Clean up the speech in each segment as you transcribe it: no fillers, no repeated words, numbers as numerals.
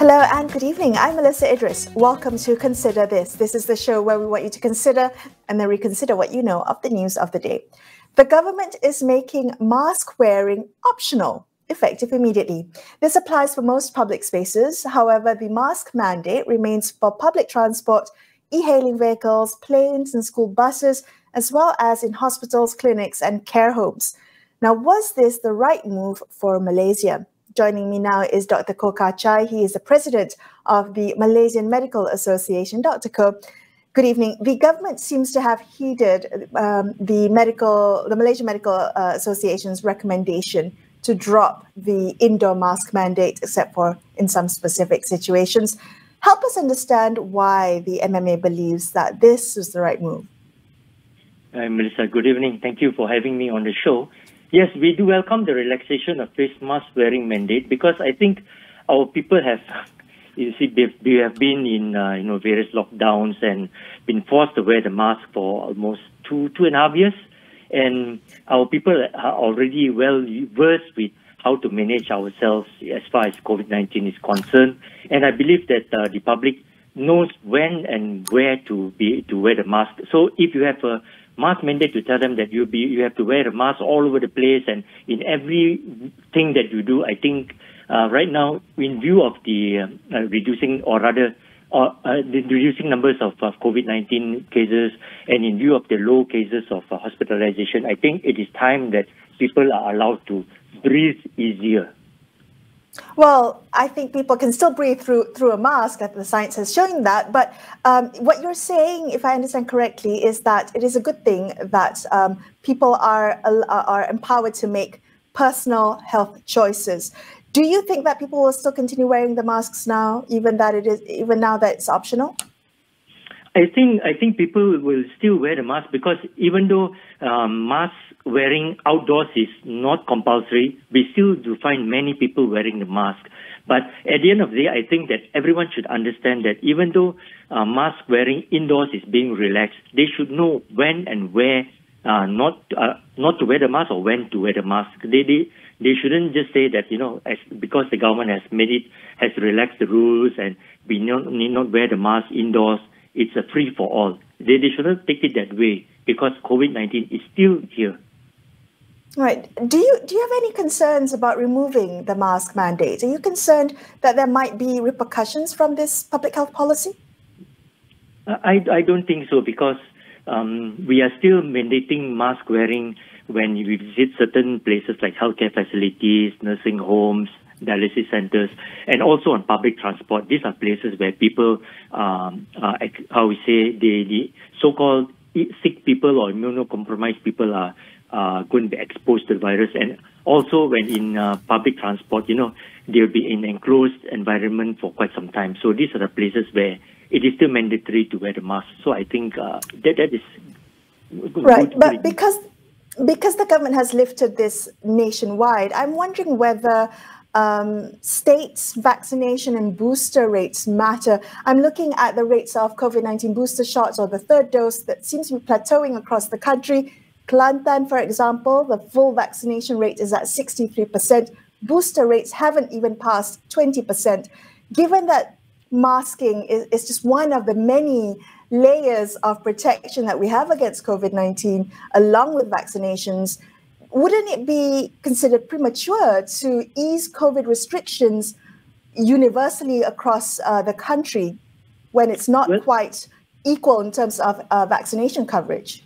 Hello and good evening. I'm Melissa Idris. Welcome to Consider This. This is the show where we want you to consider and then reconsider what you know of the news of the day. The government is making mask wearing optional, effective immediately. This applies for most public spaces. However, the mask mandate remains for public transport, e-hailing vehicles, planes and school buses, as well as in hospitals, clinics and care homes. Now, was this the right move for Malaysia? Joining me now is Dr. Koh Kah Chai. He is the president of the Malaysian Medical Association. Dr. Koh, good evening. The government seems to have heeded the Malaysian Medical Association's recommendation to drop the indoor mask mandate, except for in some specific situations. Help us understand why the MMA believes that this is the right move. Melissa, good evening. Thank you for having me on the show. Yes, we do welcome the relaxation of face mask wearing mandate because I think our people have, we have been in various lockdowns and been forced to wear the mask for almost two and a half years, and our people are already well versed with how to manage ourselves as far as COVID-19 is concerned, and I believe that the public knows when and where to wear the mask. So if you have a mask mandate to tell them that you have to wear a mask all over the place and in everything that you do, I think right now, in view of the reducing numbers of COVID-19 cases and in view of the low cases of hospitalization, I think it is time that people are allowed to breathe easier. Well, I think people can still breathe through a mask, that the science has shown that. But what you're saying, if I understand correctly, is that it is a good thing that people are empowered to make personal health choices. Do you think that people will still continue wearing the masks now, even now that it's optional? I think people will still wear the mask because even though mask wearing outdoors is not compulsory, we still do find many people wearing the mask. But at the end of the day, I think that everyone should understand that even though mask wearing indoors is being relaxed, they should know when and where not to wear the mask or when to wear the mask. They shouldn't just say that, because the government has relaxed the rules and we need not wear the mask indoors, it's a free for all. They shouldn't take it that way because COVID-19 is still here. Right. Do you have any concerns about removing the mask mandate? Are you concerned that there might be repercussions from this public health policy? I don't think so because we are still mandating mask wearing when we visit certain places like healthcare facilities, nursing homes, dialysis centers, and also on public transport. These are places where people, the so-called sick people or immunocompromised people are going to be exposed to the virus. And also when in public transport, they'll be in enclosed environment for quite some time. So these are the places where it is still mandatory to wear the mask. So I think that is right. But because the government has lifted this nationwide, I'm wondering whether states' vaccination and booster rates matter. I'm looking at the rates of COVID-19 booster shots or the third dose that seems to be plateauing across the country. Kelantan, for example, the full vaccination rate is at 63%. Booster rates haven't even passed 20%. Given that masking is just one of the many layers of protection that we have against COVID-19, along with vaccinations, wouldn't it be considered premature to ease COVID restrictions universally across the country when it's not quite equal in terms of vaccination coverage?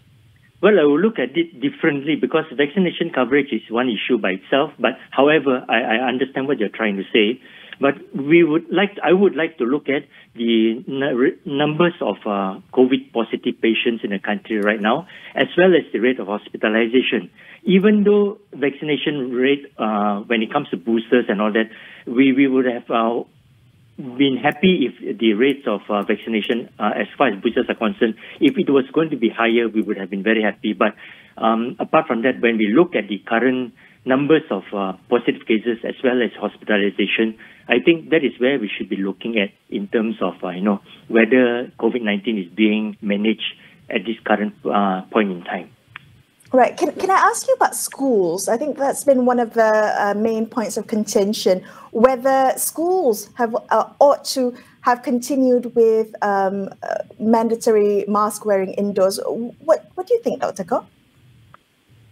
Well, I will look at it differently because vaccination coverage is one issue by itself. But however, I understand what you're trying to say. But I would like to look at the numbers of COVID positive patients in the country right now, as well as the rate of hospitalization. Even though vaccination rate, when it comes to boosters and all that, we would have been happy if the rates of vaccination, as far as boosters are concerned, if it was going to be higher, we would have been very happy. But apart from that, when we look at the current numbers of positive cases as well as hospitalization, I think that is where we should be looking at in terms of, whether COVID-19 is being managed at this current point in time. Right. Can I ask you about schools? I think that's been one of the main points of contention, whether schools have ought to have continued with mandatory mask wearing indoors. What do you think, Dr. Ko?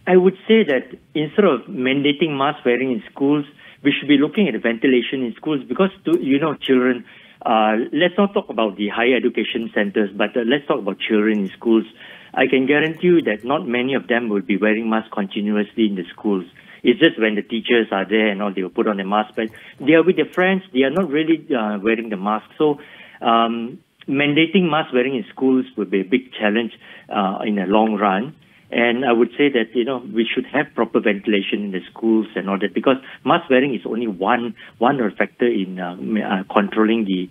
I would say that instead of mandating mask wearing in schools, we should be looking at ventilation in schools because, children, let's not talk about the higher education centers, but let's talk about children in schools. I can guarantee you that not many of them will be wearing masks continuously in the schools. It's just when the teachers are there and all, they will put on the mask, but they are with their friends, they are not really wearing the mask. So mandating mask wearing in schools would be a big challenge in the long run. And I would say that, we should have proper ventilation in the schools and all that, because mask wearing is only one factor in controlling the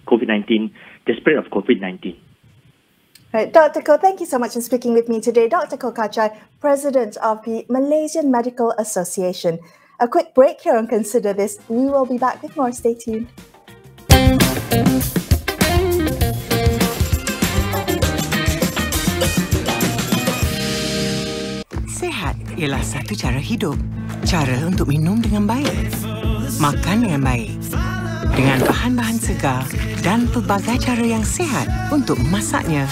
COVID-19, the spread of COVID-19. Right. Dr. Ko, thank you so much for speaking with me today. Dr. Ko Kachai, President of the Malaysian Medical Association. A quick break here on Consider This. We will be back with more. Stay tuned. Sehat ialah satu cara hidup. Cara untuk minum dengan baik, makan dengan baik, dengan bahan-bahan segar dan pelbagai cara yang sihat untuk masaknya.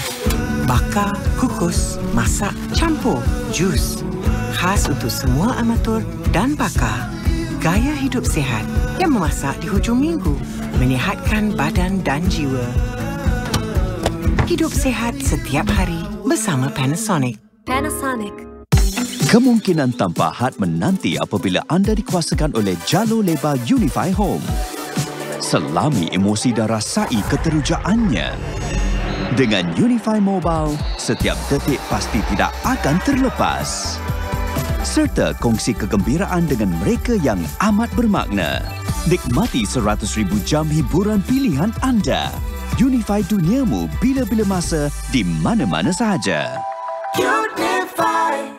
Bakar, kukus, masak, campur, jus. Khas untuk semua amatur dan pakar. Gaya hidup sihat yang memasak di hujung minggu, menyihatkan badan dan jiwa. Hidup sihat setiap hari bersama Panasonic. Panasonic. Kemungkinan tanpa had menanti apabila anda dikuasakan oleh jalur lebar Unify Home. Selami emosi dan rasai keterujaannya. Dengan Unify Mobile, setiap detik pasti tidak akan terlepas. Serta kongsi kegembiraan dengan mereka yang amat bermakna. Nikmati 100,000 jam hiburan pilihan anda. Unify duniamu bila-bila masa di mana-mana sahaja. Unify.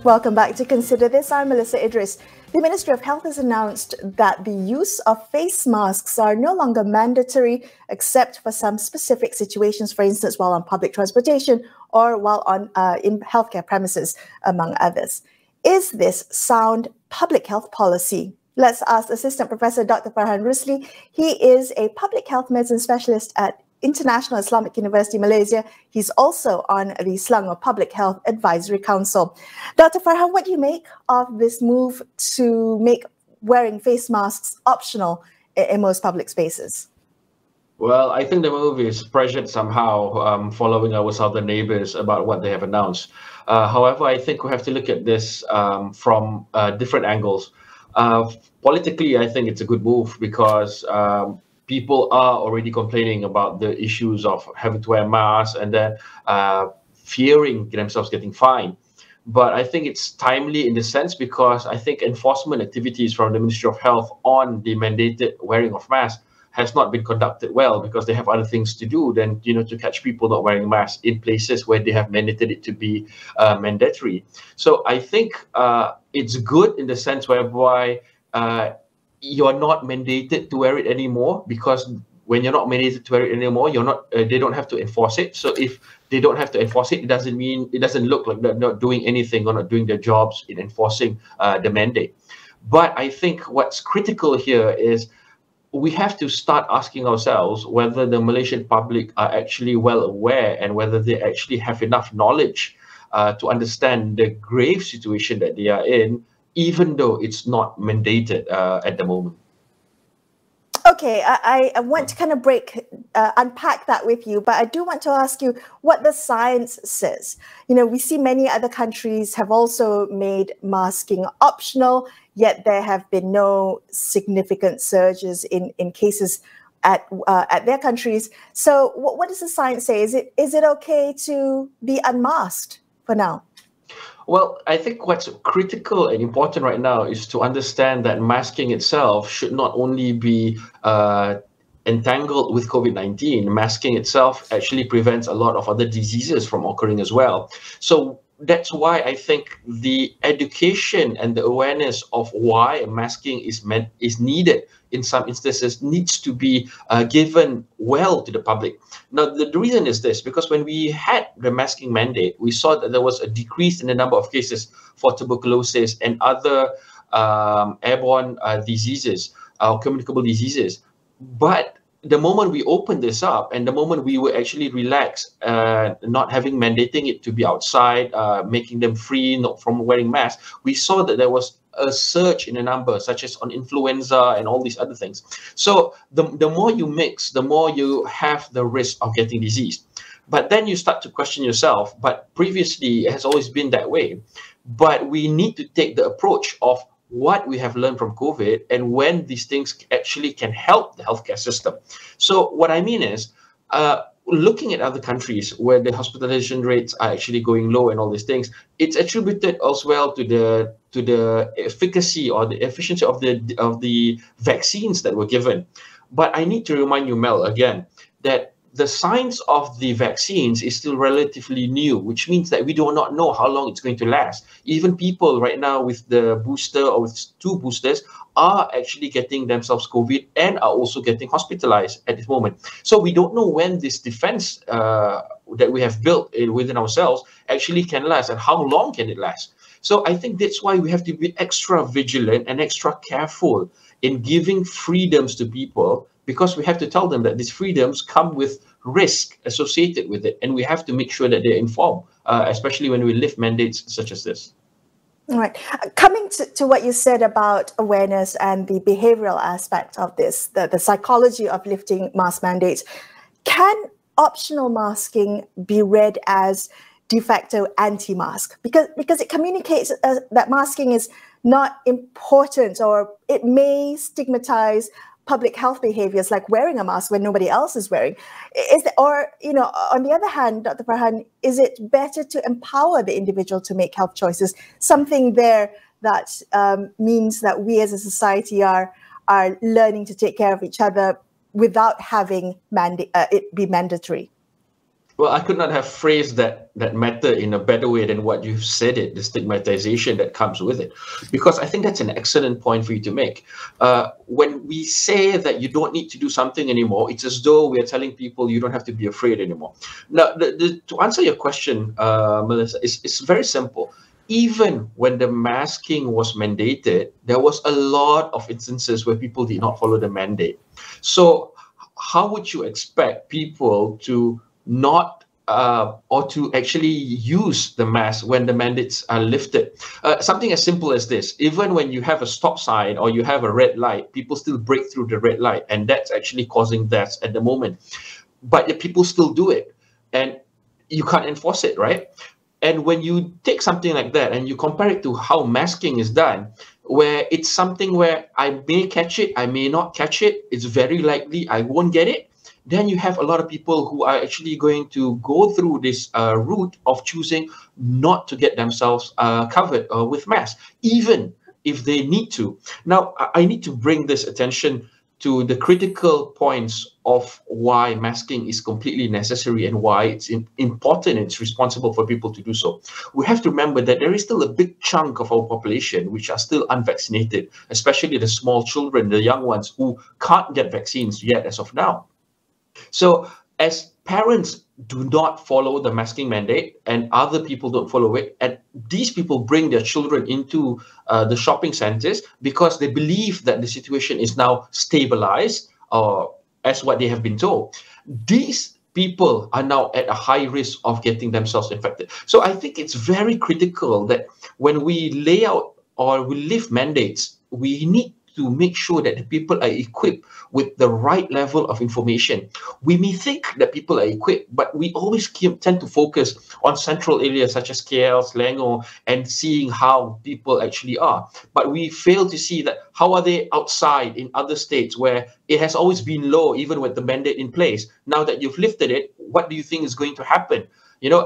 Welcome back to Consider This. I'm Melissa Idris. The Ministry of Health has announced that the use of face masks are no longer mandatory except for some specific situations, for instance, while on public transportation or while on in healthcare premises, among others. Is this sound public health policy? Let's ask Assistant Professor Dr. Farhan Rusli. He is a public health medicine specialist at International Islamic University, Malaysia. He's also on the Selangor Public Health Advisory Council. Dr. Farhan, what do you make of this move to make wearing face masks optional in most public spaces? Well, I think the move is prescient somehow, following our southern neighbors about what they have announced. However, I think we have to look at this from different angles. Politically, I think it's a good move because people are already complaining about the issues of having to wear masks and then fearing themselves getting fined. But I think it's timely in the sense because I think enforcement activities from the Ministry of Health on the mandated wearing of masks has not been conducted well because they have other things to do than, to catch people not wearing masks in places where they have mandated it to be mandatory. So I think it's good in the sense whereby you are not mandated to wear it anymore, because when you're not mandated to wear it anymore, they don't have to enforce it. So if they don't have to enforce it, it doesn't look like they're not doing anything or not doing their jobs in enforcing the mandate. But I think what's critical here is we have to start asking ourselves whether the Malaysian public are actually well aware and whether they actually have enough knowledge to understand the grave situation that they are in, even though it's not mandated at the moment. Okay, I want to kind of unpack that with you, but I do want to ask you what the science says. We see many other countries have also made masking optional, yet there have been no significant surges in cases at their countries. So what does the science say? Is it okay to be unmasked for now? Well, I think what's critical and important right now is to understand that masking itself should not only be entangled with COVID-19. Masking itself actually prevents a lot of other diseases from occurring as well. So that's why I think the education and the awareness of why masking is needed in some instances needs to be given well to the public. Now, the reason is this, because when we had the masking mandate, we saw that there was a decrease in the number of cases for tuberculosis and other airborne diseases, communicable diseases. But the moment we opened this up and the moment we were actually relaxed, not having mandating it to be outside, making them free from wearing masks, we saw that there was a surge in the number, such as on influenza and all these other things. So the more you mix, the more you have the risk of getting disease. But then you start to question yourself, but previously it has always been that way. But we need to take the approach of what we have learned from COVID and when these things actually can help the healthcare system. So what I mean is, looking at other countries where the hospitalization rates are actually going low and all these things, it's attributed as well to the efficacy or the efficiency of the vaccines that were given. But I need to remind you, Mel, again, that the science of the vaccines is still relatively new, which means that we do not know how long it's going to last. Even people right now with the booster or with 2 boosters are actually getting themselves COVID and are also getting hospitalized at this moment. So we don't know when this defense that we have built within ourselves actually can last and how long can it last. So I think that's why we have to be extra vigilant and extra careful in giving freedoms to people, because we have to tell them that these freedoms come with risk associated with it. And we have to make sure that they're informed, especially when we lift mandates such as this. All right. Coming to what you said about awareness and the behavioral aspect of this, the psychology of lifting mask mandates, can optional masking be read as de facto anti-mask? Because it communicates that masking is not important, or it may stigmatize public health behaviors like wearing a mask when nobody else is wearing. Or, on the other hand, Dr. Farhan, is it better to empower the individual to make health choices? Something there that means that we as a society are learning to take care of each other without having it be mandatory. Well, I could not have phrased that matter in a better way than what you've said it, the stigmatization that comes with it. Because I think that's an excellent point for you to make. When we say that you don't need to do something anymore, it's as though we're telling people you don't have to be afraid anymore. Now, to answer your question, Melissa, it's very simple. Even when the masking was mandated, there was a lot of instances where people did not follow the mandate. So how would you expect people to not or to actually use the mask when the mandates are lifted? Something as simple as this: even when you have a stop sign or you have a red light, people still break through the red light, and that's actually causing deaths at the moment. But the people still do it, and you can't enforce it, right? And when you take something like that and you compare it to how masking is done, where it's something where I may catch it, I may not catch it, it's very likely I won't get it, then you have a lot of people who are actually going to go through this route of choosing not to get themselves covered with masks, even if they need to. Now, I need to bring this attention to the critical points of why masking is completely necessary and why it's important and it's responsible for people to do so. We have to remember that there is still a big chunk of our population which are still unvaccinated, especially the small children, the young ones who can't get vaccines yet as of now. So as parents do not follow the masking mandate and other people don't follow it, and these people bring their children into the shopping centers because they believe that the situation is now stabilized, as what they have been told, these people are now at a high risk of getting themselves infected. So I think it's very critical that when we lay out or we lift mandates, we need to make sure that the people are equipped with the right level of information. We may think that people are equipped, but we always tend to focus on central areas such as KL, Selangor, and seeing how people actually are. But we fail to see that how are they outside in other states where it has always been low, even with the mandate in place. Now that you've lifted it, what do you think is going to happen?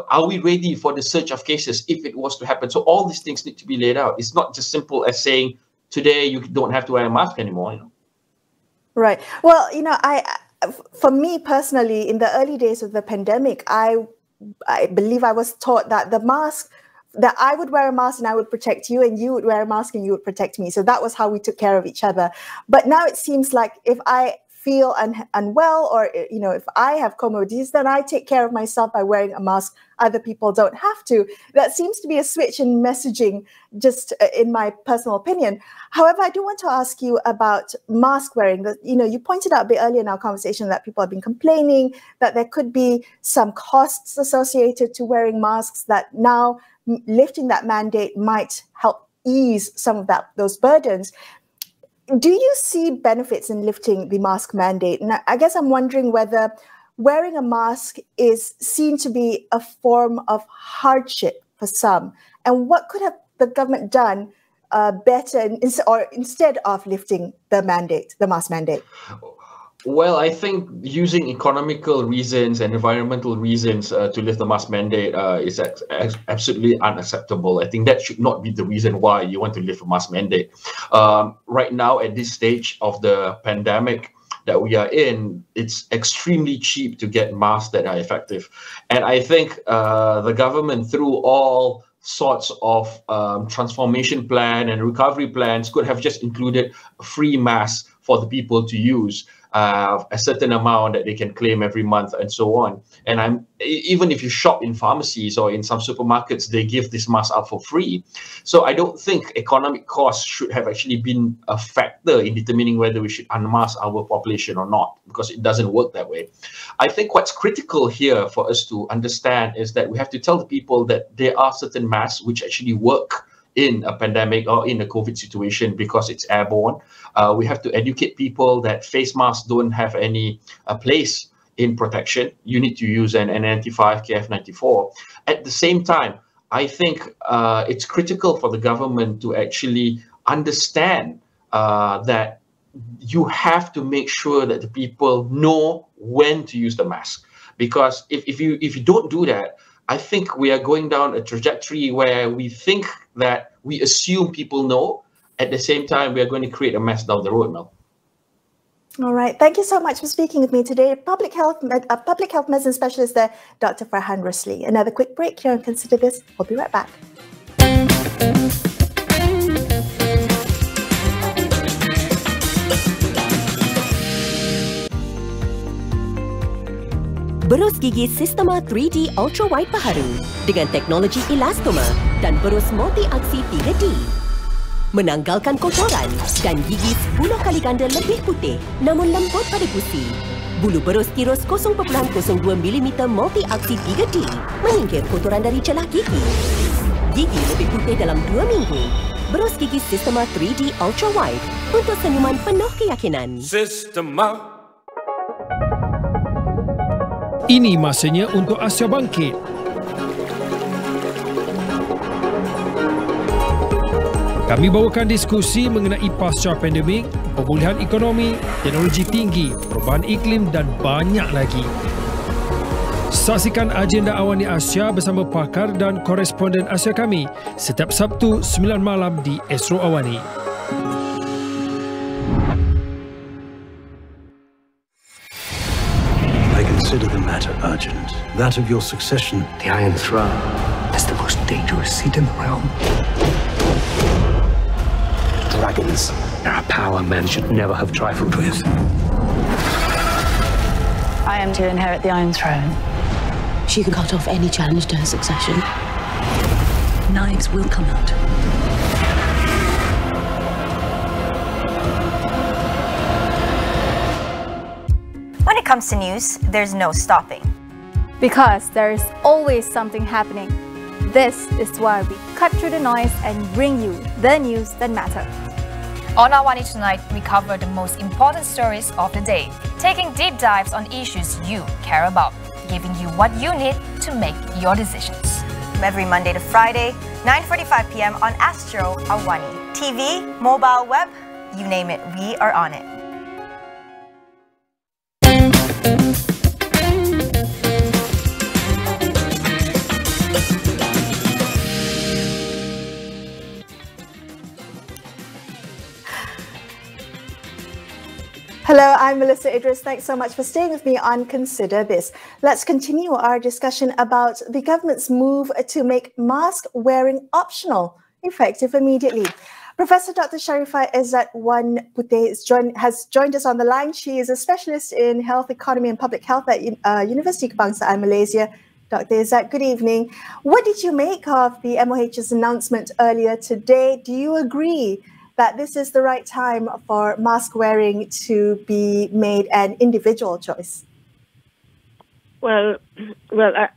Are we ready for the surge of cases if it was to happen? So all these things need to be laid out. It's not just simple as saying, today you don't have to wear a mask anymore. Right. Well, for me personally, in the early days of the pandemic, I believe I was taught that the mask that I would wear a mask and I would protect you, and you would wear a mask and you would protect me. So that was how we took care of each other. But now it seems like if I feel unwell, or if I have comorbidities, then I take care of myself by wearing a mask. Other people don't have to. That seems to be a switch in messaging, just in my personal opinion. However, I do want to ask you about mask wearing. You pointed out a bit earlier in our conversation that people have been complaining that there could be some costs associated to wearing masks, that now lifting that mandate might help ease some of those burdens. Do you see benefits in lifting the mask mandate? And I guess I'm wondering whether wearing a mask is seen to be a form of hardship for some. And what could have the government done better instead of lifting the mask mandate? Well, I think using economical reasons and environmental reasons to lift the mask mandate is absolutely unacceptable. I think that should not be the reason why you want to lift a mask mandate. Right now, at this stage of the pandemic that we are in, it's extremely cheap to get masks that are effective. And I think the government, through all sorts of transformation plan and recovery plans, could have just included free masks for the people to use. A certain amount that they can claim every month and so on. And even if you shop in pharmacies or in some supermarkets, they give this mask out for free. So I don't think economic costs should have actually been a factor in determining whether we should unmask our population or not, because it doesn't work that way. I think what's critical here for us to understand is that we have to tell the people that there are certain masks which actually work in a pandemic or in a COVID situation because it's airborne. We have to educate people that face masks don't have any place in protection. You need to use an N95, KF94. At the same time, I think it's critical for the government to actually understand that you have to make sure that the people know when to use the mask. Because if you don't do that, I think we are going down a trajectory where we think that we assume people know. At the same time, we are going to create a mess down the road, Mel. All right. Thank you so much for speaking with me today. Public health medicine specialist there, Dr. Farhan Rusli. Another quick break here and Consider This. We'll be right back. Berus gigi Sistema 3D Ultra Wide baharu dengan teknologi elastoma dan berus multi-aksi 3D. Menanggalkan kotoran dan gigi 10 kali ganda lebih putih namun lembut pada gusi. Bulu berus tirus 0.02 mm multi-aksi 3D menyingkir kotoran dari celah gigi. Gigi lebih putih dalam 2 minggu. Berus gigi Sistema 3D Ultra Wide untuk senyuman penuh keyakinan. Sistema. Ini masanya untuk Asia bangkit. Kami bawakan diskusi mengenai pasca pandemik, pemulihan ekonomi, teknologi tinggi, perubahan iklim dan banyak lagi. Saksikan agenda AWANI Asia bersama pakar dan koresponden Asia kami setiap Sabtu 9 malam di Astro AWANI. Consider the matter urgent. That of your succession. The Iron Throne is the most dangerous seat in the realm. Dragons are a power men should never have trifled with. I am to inherit the Iron Throne. She can cut off any challenge to her succession. Knives will come out. When it comes to news, there's no stopping. Because there is always something happening. This is why we cut through the noise and bring you the news that matter. On AWANI tonight, we cover the most important stories of the day, taking deep dives on issues you care about, giving you what you need to make your decisions. Every Monday to Friday, 9:45 p.m. on Astro, AWANI. TV, mobile, web, you name it, we are on it. Hello, I'm Melissa Idris. Thanks so much for staying with me on Consider This. Let's continue our discussion about the government's move to make mask wearing optional, effective immediately. Professor Dr. Sharifah Izzatwan Puteh has joined us on the line. She is a specialist in health economy and public health at University Kebangsaan Malaysia. Dr. Izzat, good evening. What did you make of the MOH's announcement earlier today? Do you agree that this is the right time for mask wearing to be made an individual choice? Well,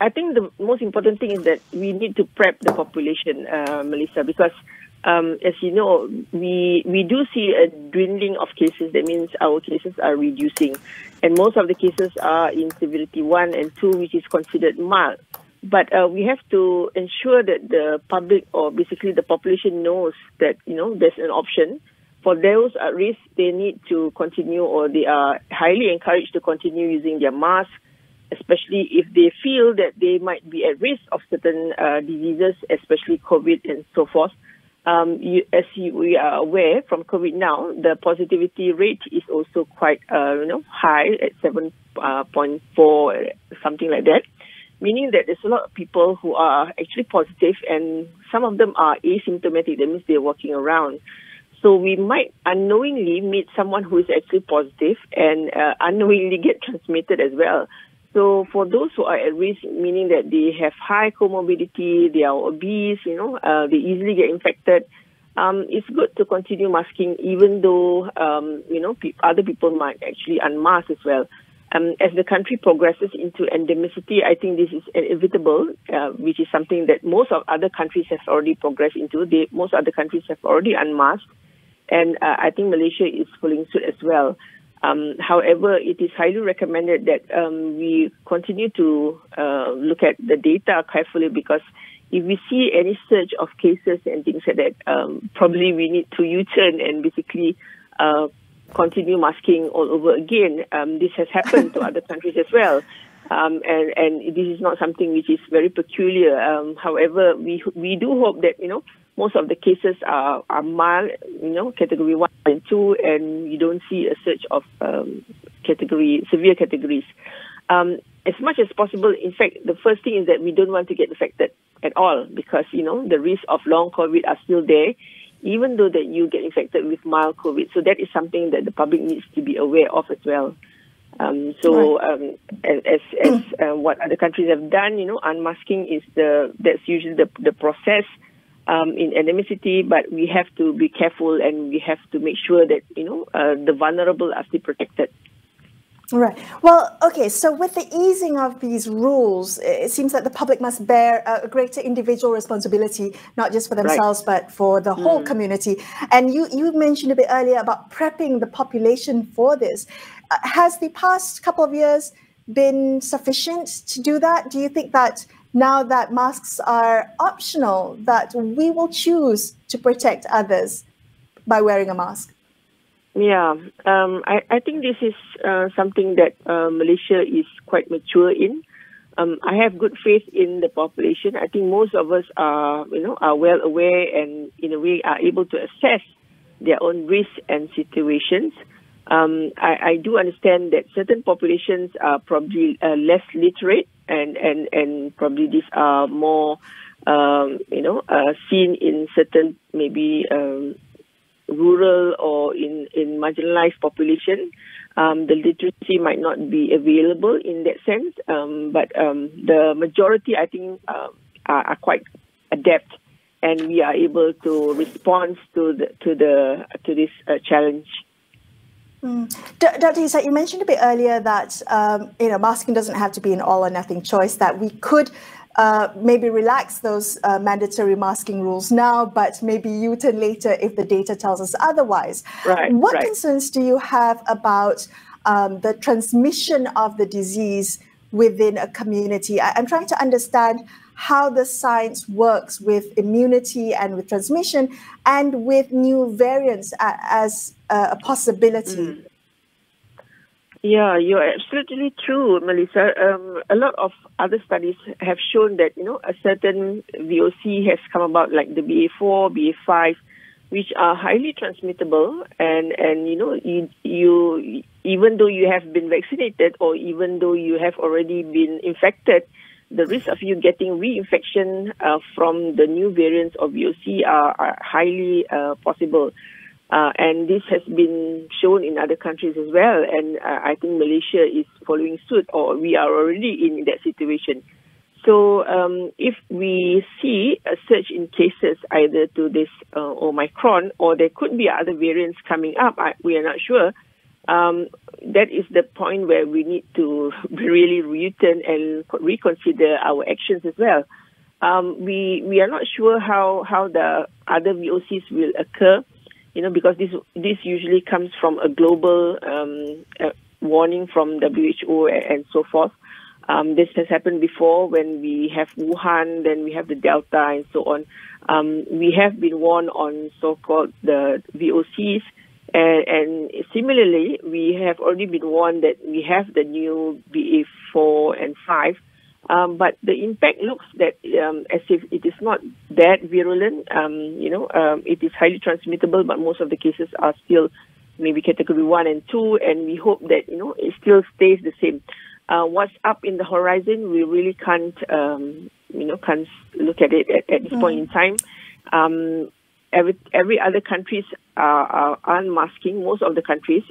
I think the most important thing is that we need to prep the population, Melissa, because as you know, we do see a dwindling of cases. That means our cases are reducing. And most of the cases are in severity 1 and 2, which is considered mild. But we have to ensure that the public, or basically the population, knows that, there's an option. For those at risk, they need to continue, or they are highly encouraged to continue using their mask, especially if they feel that they might be at risk of certain diseases, especially COVID and so forth. We are aware from COVID now, the positivity rate is also quite, high at 7.4, something like that. Meaning that there's a lot of people who are actually positive, and some of them are asymptomatic. That means they're walking around. So we might unknowingly meet someone who is actually positive and unknowingly get transmitted as well. So for those who are at risk, meaning that they have high comorbidity, they are obese, they easily get infected, it's good to continue masking, even though, other people might actually unmask as well. As the country progresses into endemicity, I think this is inevitable, which is something that most of other countries have already progressed into. Most other countries have already unmasked, and I think Malaysia is following suit as well. However, it is highly recommended that we continue to look at the data carefully, because if we see any surge of cases and things like that, probably we need to U-turn and basically continue masking all over again. This has happened to other countries as well. And this is not something which is very peculiar. However, we do hope that, most of the cases are mild, category 1 and 2, and you don't see a surge of severe categories. As much as possible, in fact, the first thing is that we don't want to get affected at all, because, the risk of long COVID are still there, even though that you get infected with mild COVID. So that is something that the public needs to be aware of as well. As what other countries have done, unmasking that's usually the process in endemicity, but we have to be careful, and we have to make sure that, the vulnerable are still protected. Right. Well, okay, so with the easing of these rules, it seems that the public must bear a greater individual responsibility, not just for themselves, but for the whole community. And you mentioned a bit earlier about prepping the population for this. Has the past couple of years been sufficient to do that? Do you think that now that masks are optional, that we will choose to protect others by wearing a mask? Yeah, I think this is something that Malaysia is quite mature in. I have good faith in the population. I think most of us are well aware, and in a way are able to assess their own risks and situations. I do understand that certain populations are probably less literate, and probably these are more seen in certain maybe rural or in marginalized population. The literacy might not be available in that sense, but the majority, I think, are quite adept, and we are able to respond to this challenge. Dr. Izzat, you mentioned a bit earlier that masking doesn't have to be an all or nothing choice, that we could maybe relax those mandatory masking rules now, but maybe U-turn later if the data tells us otherwise. What concerns do you have about the transmission of the disease within a community? I'm trying to understand how the science works with immunity and with transmission and with new variants as a possibility. Yeah, you're absolutely true, Melissa. A lot of other studies have shown that, a certain VOC has come about, like the BA4, BA5, which are highly transmittable, and you even though you have been vaccinated or even though you have already been infected, the risk of you getting reinfection from the new variants of VOC are highly possible. And this has been shown in other countries as well. And I think Malaysia is following suit, or we are already in that situation. So if we see a surge in cases either to this Omicron, or there could be other variants coming up, we are not sure. That is the point where we need to really return and reconsider our actions as well. We are not sure how the other VOCs will occur, because this usually comes from a global warning from WHO and so forth. This has happened before when we have Wuhan, then we have the Delta and so on. We have been warned on so-called the VOCs. And similarly, we have already been warned that we have the new BA4 and 5, but the impact looks that as if it is not that virulent. It is highly transmittable, but most of the cases are still maybe category 1 and 2, and we hope that it still stays the same. What's up in the horizon, we really can't look at it at this point in time. Every other countries are unmasking. Most of the countries,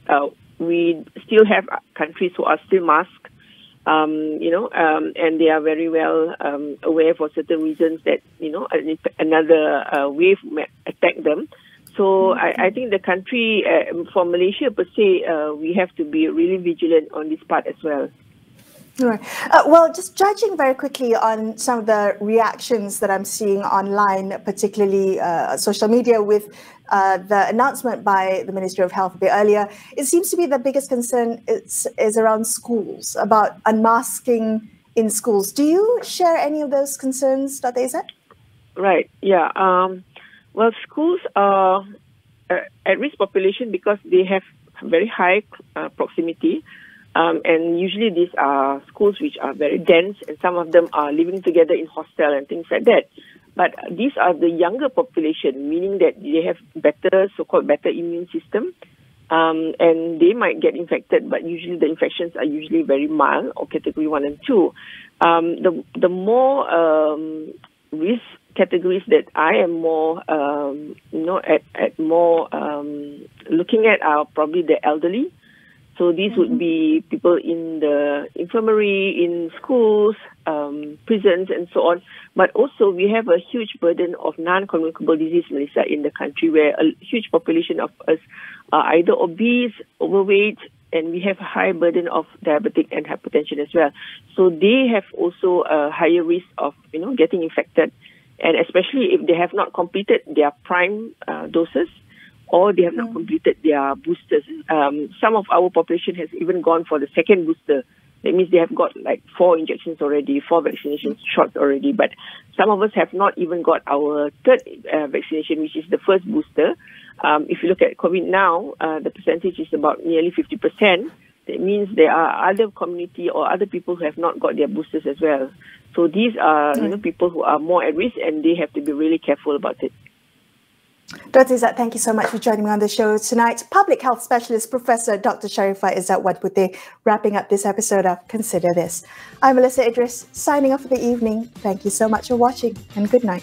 we still have countries who are still masked, and they are very well aware for certain reasons that another wave may attack them. So I think the country, for Malaysia per se, we have to be really vigilant on this part as well. Right. Well, just judging very quickly on some of the reactions that I'm seeing online, particularly social media, with the announcement by the Ministry of Health a bit earlier, it seems to be the biggest concern is around schools, about unmasking in schools. Do you share any of those concerns, Dr. Izzat? Right. Yeah. Well, schools are at-risk population because they have very high proximity. And usually these are schools which are very dense, and some of them are living together in hostel and things like that. But these are the younger population, meaning that they have so-called better immune system, and they might get infected, but usually the infections are usually very mild or category 1 and 2. The more risk categories that I am more, looking at are probably the elderly. So these would be people in the infirmary, in schools, prisons, and so on. But also, we have a huge burden of non-communicable disease, Melissa, in the country, where a huge population of us are either obese, overweight, and we have a high burden of diabetic and hypertension as well. So they have also a higher risk of, getting infected, and especially if they have not completed their prime doses, or they have not completed their boosters. Some of our population has even gone for the second booster. That means they have got like 4 injections already, 4 vaccination shots already. But some of us have not even got our third vaccination, which is the first booster. If you look at COVID now, the percentage is about nearly 50%. That means there are other community or other people who have not got their boosters as well. So these are people who are more at risk, and they have to be really careful about it. Dr. Izzat, thank you so much for joining me on the show tonight. Public Health Specialist Professor Dr. Sharifah Izzat Wadputeh, wrapping up this episode of Consider This. I'm Melissa Idris, signing off for the evening. Thank you so much for watching, and good night.